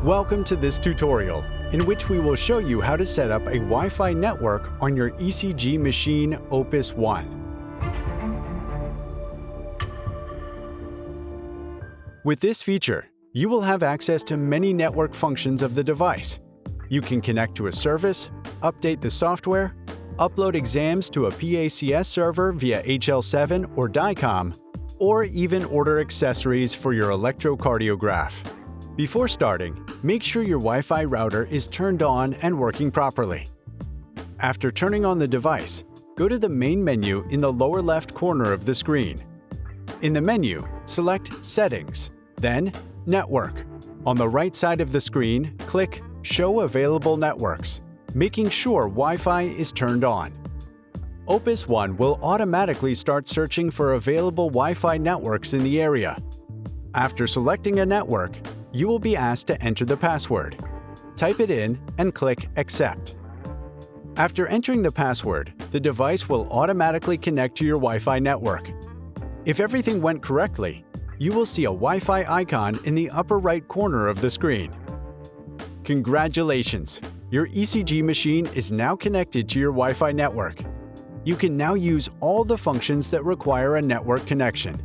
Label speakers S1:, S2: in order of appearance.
S1: Welcome to this tutorial, in which we will show you how to set up a Wi-Fi network on your ECG machine Opus One. With this feature, you will have access to many network functions of the device. You can connect to a service, update the software, upload exams to a PACS server via HL7 or DICOM, or even order accessories for your electrocardiograph. Before starting, make sure your Wi-Fi router is turned on and working properly. After turning on the device, go to the main menu in the lower left corner of the screen. In the menu, select Settings, then Network. On the right side of the screen, click Show Available Networks, making sure Wi-Fi is turned on. Opus One will automatically start searching for available Wi-Fi networks in the area. After selecting a network, you will be asked to enter the password. Type it in and click Accept. After entering the password, the device will automatically connect to your Wi-Fi network. If everything went correctly, you will see a Wi-Fi icon in the upper right corner of the screen. Congratulations! Your ECG machine is now connected to your Wi-Fi network. You can now use all the functions that require a network connection.